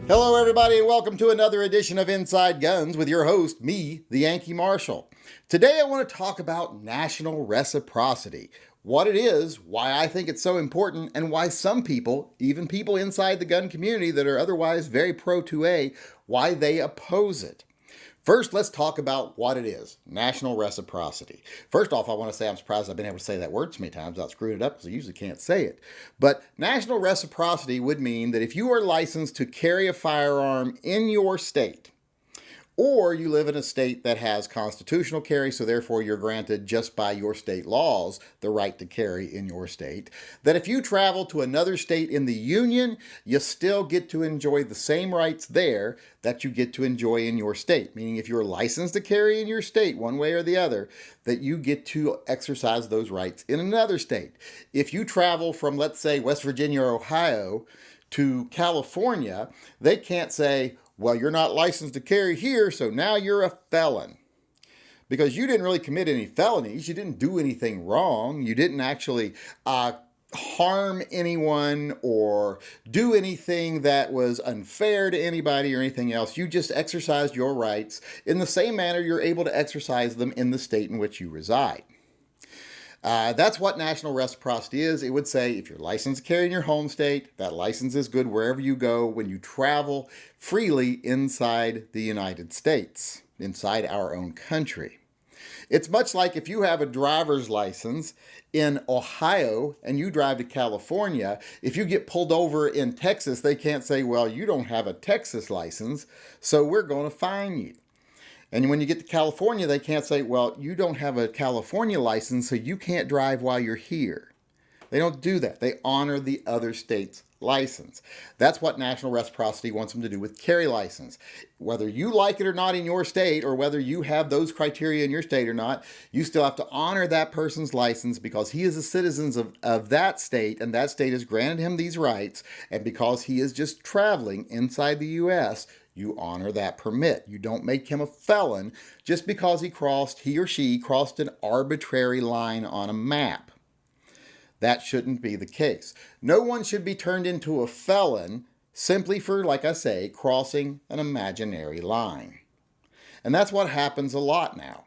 Hello, everybody, and welcome to another edition of Inside Guns with your host, me, the Yankee Marshal. Today, I want to talk about national reciprocity, what it is, why I think it's so important, and why some people, even people inside the gun community that are otherwise very pro 2A, why they oppose it. First, let's talk about what it is, national reciprocity. First off, I want to say I'm surprised I've been able to say that word so many times without screwing it up because I usually can't say it. But national reciprocity would mean that if you are licensed to carry a firearm in your state, or you live in a state that has constitutional carry, so therefore you're granted just by your state laws the right to carry in your state, that if you travel to another state in the union, you still get to enjoy the same rights there that you get to enjoy in your state. Meaning if you're licensed to carry in your state one way or the other, that you get to exercise those rights in another state. If you travel from, let's say, West Virginia or Ohio to California, they can't say, well, you're not licensed to carry here, so now you're a felon. Because you didn't really commit any felonies. You didn't do anything wrong. You didn't actually harm anyone or do anything that was unfair to anybody or anything else. You just exercised your rights in the same manner you're able to exercise them in the state in which you reside. That's what national reciprocity is. It would say if you're licensed to carry in your home state, that license is good wherever you go when you travel freely inside the United States, inside our own country. It's much like if you have a driver's license in Ohio and you drive to California, if you get pulled over in Texas, they can't say, well, you don't have a Texas license, so we're going to fine you. And when you get to California, they can't say, well, you don't have a California license, so you can't drive while you're here. They don't do that. They honor the other state's license. That's what national reciprocity wants them to do with carry license. Whether you like it or not in your state, or whether you have those criteria in your state or not, you still have to honor that person's license because he is a citizen of that state, and that state has granted him these rights, and because he is just traveling inside the U.S., you honor that permit. You don't make him a felon just because he or she crossed an arbitrary line on a map. That shouldn't be the case. No one should be turned into a felon simply for, like I say, crossing an imaginary line. And that's what happens a lot now.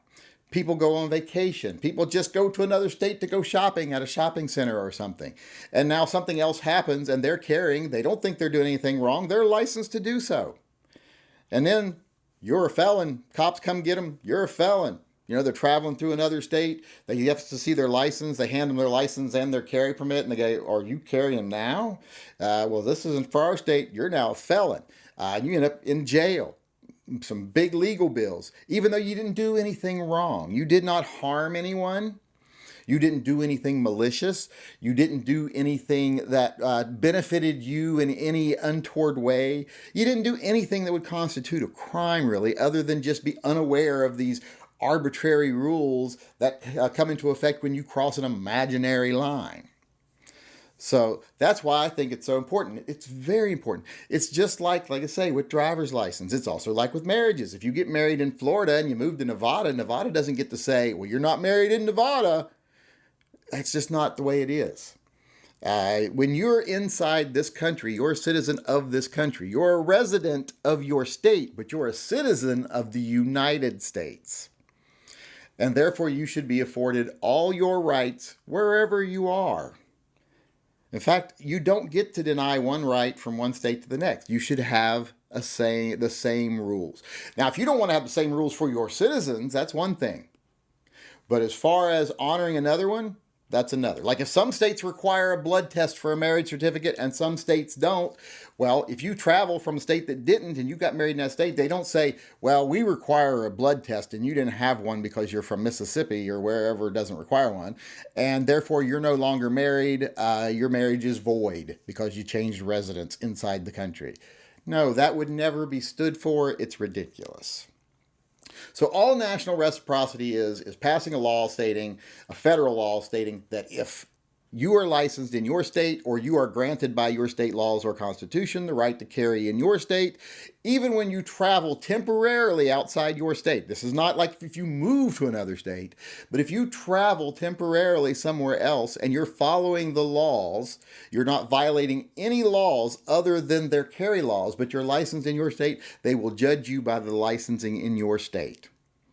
People go on vacation. People just go to another state to go shopping at a shopping center or something. And now something else happens and they're carrying. They don't think they're doing anything wrong. They're licensed to do so. And then you're a felon. Cops come get them. You're a felon. You know, they're traveling through another state. They have to see their license. They hand them their license and their carry permit. And they go, are you carrying now? Well, this isn't for our state. You're now a felon. And you end up in jail. Some big legal bills. Even though you didn't do anything wrong. You did not harm anyone. You didn't do anything malicious. You didn't do anything that benefited you in any untoward way. You didn't do anything that would constitute a crime, really, other than just be unaware of these arbitrary rules that come into effect when you cross an imaginary line. So that's why I think it's so important. It's very important. It's just like I say, with driver's license. It's also like with marriages. If you get married in Florida and you move to Nevada, Nevada doesn't get to say, well, you're not married in Nevada. That's just not the way it is. When you're inside this country, you're a citizen of this country. You're a resident of your state, but you're a citizen of the United States. And therefore, you should be afforded all your rights wherever you are. In fact, you don't get to deny one right from one state to the next. You should have the same rules. Now, if you don't want to have the same rules for your citizens, that's one thing. But as far as honoring another one, that's another. Like if some states require a blood test for a marriage certificate and some states don't, well, if you travel from a state that didn't and you got married in that state, they don't say, well, we require a blood test and you didn't have one because you're from Mississippi or wherever doesn't require one. And therefore you're no longer married. Your marriage is void because you changed residence inside the country. No, that would never be stood for. It's ridiculous. So all national reciprocity is passing a federal law stating that if you are licensed in your state, or you are granted by your state laws or constitution the right to carry in your state, even when you travel temporarily outside your state. This is not like if you move to another state, but if you travel temporarily somewhere else and you're following the laws, you're not violating any laws other than their carry laws, but you're licensed in your state, they will judge you by the licensing in your state.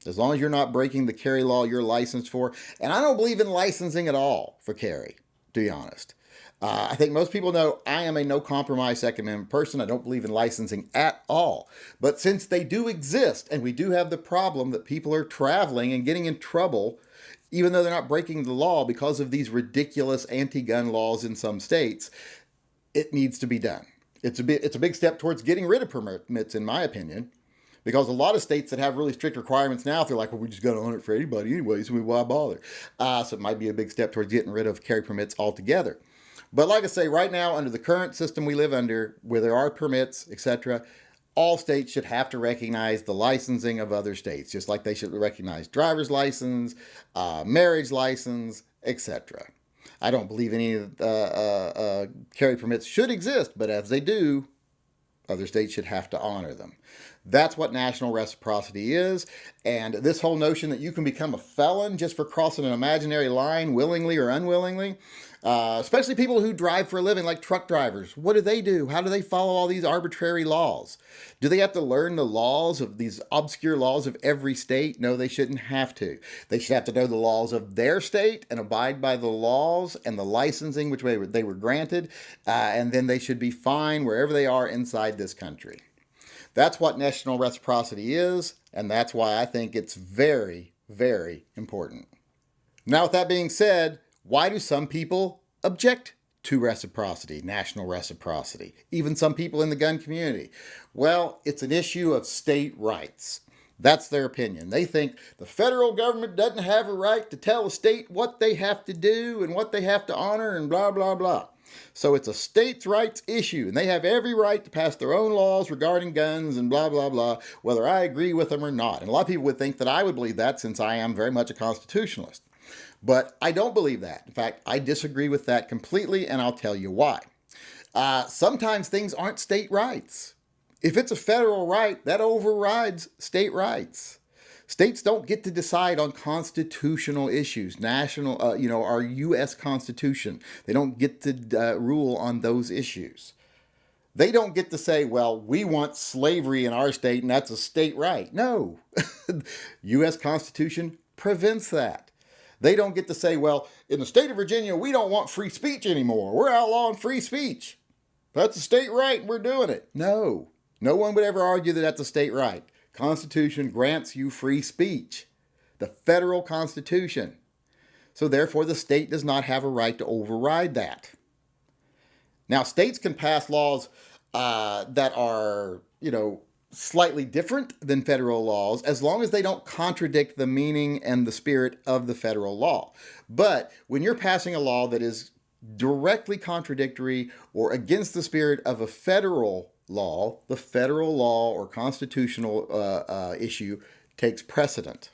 As long as you're not breaking the carry law you're licensed for. And I don't believe in licensing at all for carry, to be honest. I think most people know I am a no compromise Second Amendment person. I don't believe in licensing at all. But since they do exist, and we do have the problem that people are traveling and getting in trouble, even though they're not breaking the law because of these ridiculous anti-gun laws in some states, it needs to be done. It's a big step towards getting rid of permits, in my opinion. Because a lot of states that have really strict requirements now, they're like, well, we just got to own it for anybody anyway, so why bother? So it might be a big step towards getting rid of carry permits altogether. But like I say, right now, under the current system we live under, where there are permits, etc., all states should have to recognize the licensing of other states, just like they should recognize driver's license, marriage license, etc. I don't believe any carry permits should exist, but as they do, other states should have to honor them. That's what national reciprocity is. And this whole notion that you can become a felon just for crossing an imaginary line willingly or unwillingly, especially people who drive for a living like truck drivers. What do? How do they follow all these arbitrary laws? Do they have to learn the laws of these obscure laws of every state? No, they shouldn't have to. They should have to know the laws of their state and abide by the laws and the licensing which they were granted. And then they should be fine wherever they are inside this country. That's what national reciprocity is, and that's why I think it's very, very important. Now, with that being said, why do some people object to reciprocity, national reciprocity? Even some people in the gun community. Well, it's an issue of state rights. That's their opinion. They think the federal government doesn't have a right to tell a state what they have to do and what they have to honor and blah, blah, blah. So it's a states' rights issue, and they have every right to pass their own laws regarding guns and blah, blah, blah, whether I agree with them or not. And a lot of people would think that I would believe that, since I am very much a constitutionalist. But I don't believe that. In fact, I disagree with that completely, and I'll tell you why. Sometimes things aren't state rights. If it's a federal right, that overrides state rights. States don't get to decide on constitutional issues, our U.S. Constitution. They don't get to rule on those issues. They don't get to say, well, we want slavery in our state and that's a state right. No, U.S. Constitution prevents that. They don't get to say, well, in the state of Virginia, we don't want free speech anymore. We're outlawing free speech. That's a state right and we're doing it. No, no one would ever argue that that's a state right. Constitution grants you free speech, the federal Constitution. So therefore, the state does not have a right to override that. Now, states can pass laws that are, slightly different than federal laws, as long as they don't contradict the meaning and the spirit of the federal law. But when you're passing a law that is directly contradictory or against the spirit of a federal law, the federal law or constitutional issue takes precedent.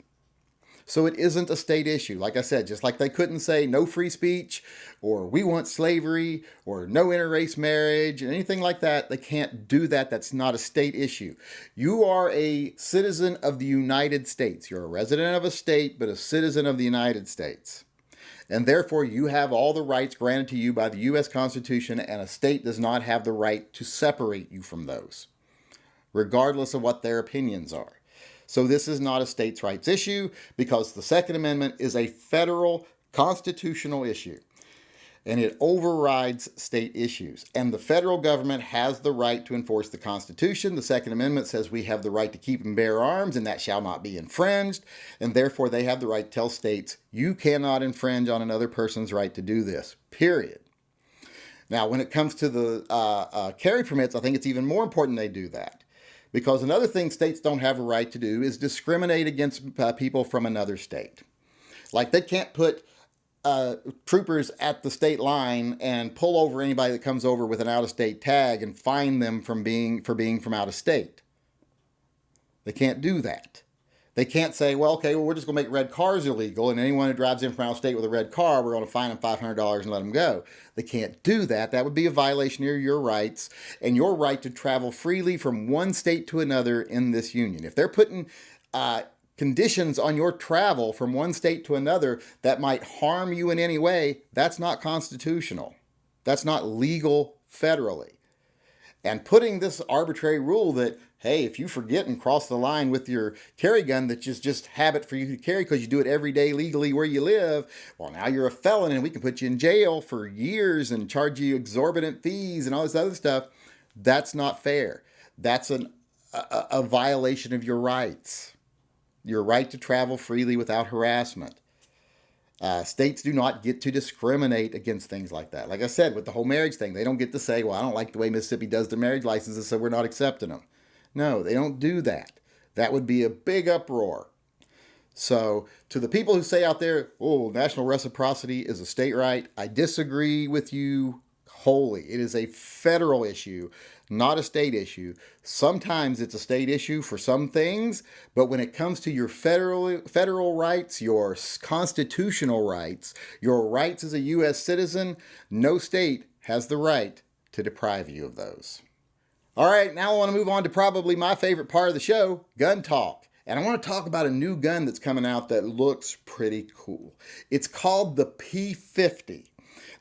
So it isn't a state issue. Like I said, just like they couldn't say no free speech or we want slavery or no interrace marriage and anything like that, they can't do that. That's not a state issue. You are a citizen of the United States. You're a resident of a state, but a citizen of the United States. And therefore, you have all the rights granted to you by the U.S. Constitution, and a state does not have the right to separate you from those, regardless of what their opinions are. So this is not a states' rights issue, because the Second Amendment is a federal constitutional issue, and it overrides state issues. And the federal government has the right to enforce the Constitution. The Second Amendment says we have the right to keep and bear arms, and that shall not be infringed. And therefore, they have the right to tell states, you cannot infringe on another person's right to do this, period. Now, when it comes to the carry permits, I think it's even more important they do that. Because another thing states don't have a right to do is discriminate against people from another state. Like they can't put troopers at the state line and pull over anybody that comes over with an out-of-state tag and fine them for being from out of state. They can't do that. They can't say, well, okay, well, we're just going to make red cars illegal, and anyone who drives in from out of state with a red car, we're going to fine them $500 and let them go. They can't do that. That would be a violation of your rights and your right to travel freely from one state to another in this union. If they're putting conditions on your travel from one state to another that might harm you in any way, that's not constitutional. That's not legal federally. And putting this arbitrary rule that, hey, if you forget and cross the line with your carry gun, that's just habit for you to carry because you do it every day legally where you live, well, now you're a felon and we can put you in jail for years and charge you exorbitant fees and all this other stuff. That's not fair. That's a violation of your rights. Your right to travel freely without harassment. States do not get to discriminate against things like that. Like I said, with the whole marriage thing, they don't get to say, well, I don't like the way Mississippi does the marriage licenses, so we're not accepting them. No, they don't do that. That would be a big uproar. So to the people who say out there, oh, national reciprocity is a state right, I disagree with you wholly. It is a federal issue, not a state issue. Sometimes it's a state issue for some things, but when it comes to your federal rights, your constitutional rights, your rights as a U.S. citizen, no state has the right to deprive you of those. All right, now I want to move on to probably my favorite part of the show, gun talk. And I want to talk about a new gun that's coming out that looks pretty cool. It's called the P50.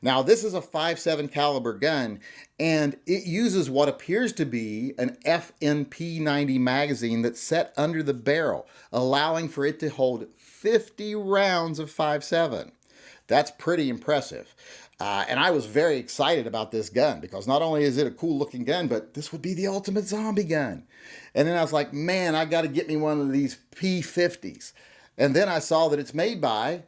Now, this is a 5.7 caliber gun, and it uses what appears to be an FNP 90 magazine that's set under the barrel, allowing for it to hold 50 rounds of 5.7. That's pretty impressive. And I was very excited about this gun because not only is it a cool looking gun, but this would be the ultimate zombie gun. And then I was like, man, I got to get me one of these P50s. And then I saw that it's made by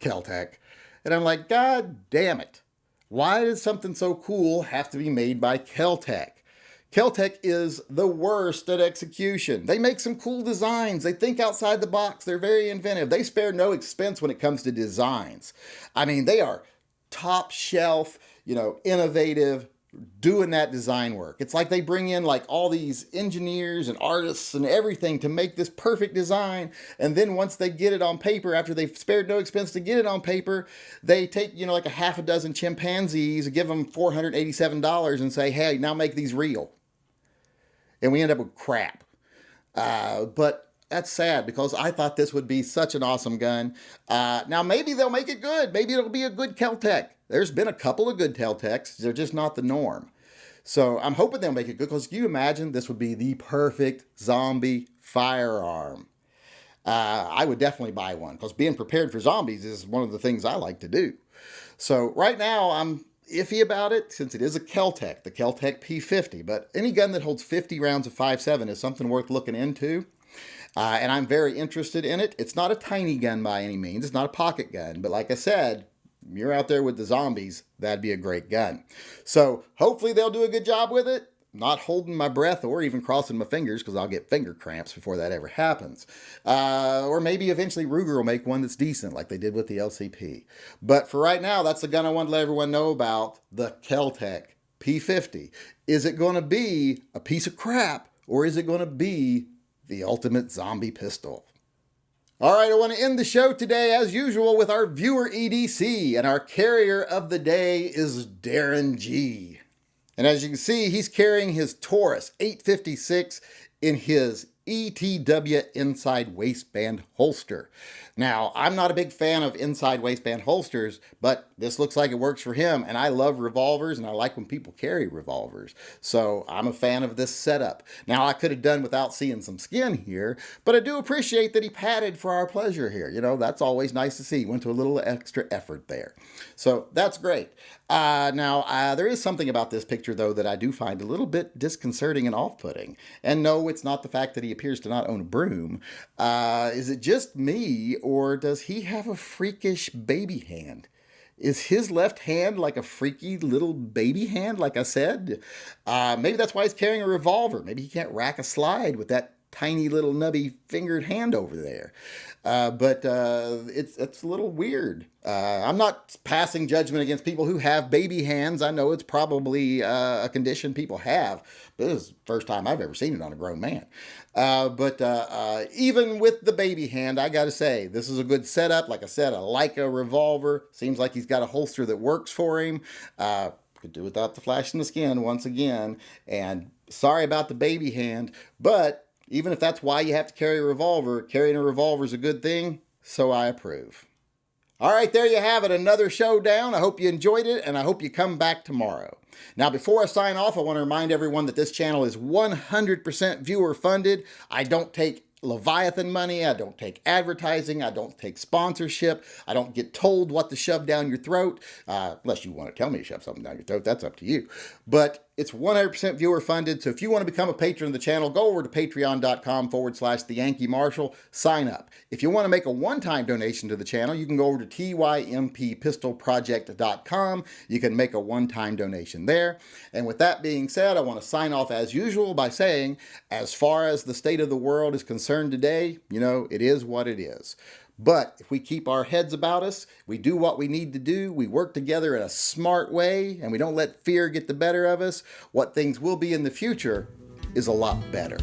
Kel-Tec. And I'm like, God damn it. Why does something so cool have to be made by Kel-Tec? Kel-Tec is the worst at execution. They make some cool designs. They think outside the box. They're very inventive. They spare no expense when it comes to designs. I mean, they are top shelf, innovative, doing that design work. It's like they bring in like all these engineers and artists and everything to make this perfect design. And then once they get it on paper, after they've spared no expense to get it on paper, they take, like a half a dozen chimpanzees, give them $487 and say, hey, now make these real. And we end up with crap. But that's sad because I thought this would be such an awesome gun. Now, maybe they'll make it good. Maybe it'll be a good Kel-Tec. There's been a couple of good Kel-Tecs. They're just not the norm. So I'm hoping they'll make it good because you imagine this would be the perfect zombie firearm. I would definitely buy one because being prepared for zombies is one of the things I like to do. So right now I'm iffy about it since it is a Kel-Tec, the KelTec P50. But any gun that holds 50 rounds of 5.7 is something worth looking into. And I'm very interested in it. It's not a tiny gun by any means. It's not a pocket gun. But like I said, you're out there with the zombies, that'd be a great gun. So hopefully they'll do a good job with it. Not holding my breath or even crossing my fingers because I'll get finger cramps before that ever happens. Or maybe eventually Ruger will make one that's decent like they did with the LCP. But for right now, that's the gun I want to let everyone know about, the KelTec P50. Is it going to be a piece of crap or is it going to be the ultimate zombie pistol? All right, I want to end the show today, as usual, with our viewer EDC, and our carrier of the day is Darren G. And as you can see, he's carrying his Taurus 856 in his ETW inside waistband holster. Now, I'm not a big fan of inside waistband holsters, but this looks like it works for him. And I love revolvers, and I like when people carry revolvers. So I'm a fan of this setup. Now, I could have done without seeing some skin here, but I do appreciate that he padded for our pleasure here. That's always nice to see. He went to a little extra effort there. So that's great. Now, there is something about this picture, though, that I do find a little bit disconcerting and off-putting. And no, it's not the fact that he appears to not own a broom. Is it just me, or does he have a freakish baby hand? Is his left hand like a freaky little baby hand, like I said? Maybe that's why he's carrying a revolver. Maybe he can't rack a slide with that tiny little nubby fingered hand over there. But it's a little weird. I'm not passing judgment against people who have baby hands. I know it's probably a condition people have, but this is the first time I've ever seen it on a grown man. But even with the baby hand, I got to say, this is a good setup. Like I said, I like a revolver. Seems like he's got a holster that works for him. Could do without the flash in the skin once again. And sorry about the baby hand, but even if that's why you have to carry a revolver, carrying a revolver is a good thing, so I approve. All right, there you have it, another showdown. I hope you enjoyed it, and I hope you come back tomorrow. Now, before I sign off, I want to remind everyone that this channel is 100% viewer funded. I don't take Leviathan money, I don't take advertising, I don't take sponsorship, I don't get told what to shove down your throat, unless you want to tell me to shove something down your throat, that's up to you. But it's 100% viewer funded, so if you want to become a patron of the channel, go over to patreon.com/The Yankee Marshal, sign up. If you want to make a one-time donation to the channel, you can go over to TYMPpistolproject.com. You can make a one-time donation there. And with that being said, I want to sign off as usual by saying, as far as the state of the world is concerned today, you know, it is what it is. But if we keep our heads about us, we do what we need to do, we work together in a smart way, and we don't let fear get the better of us, what things will be in the future is a lot better.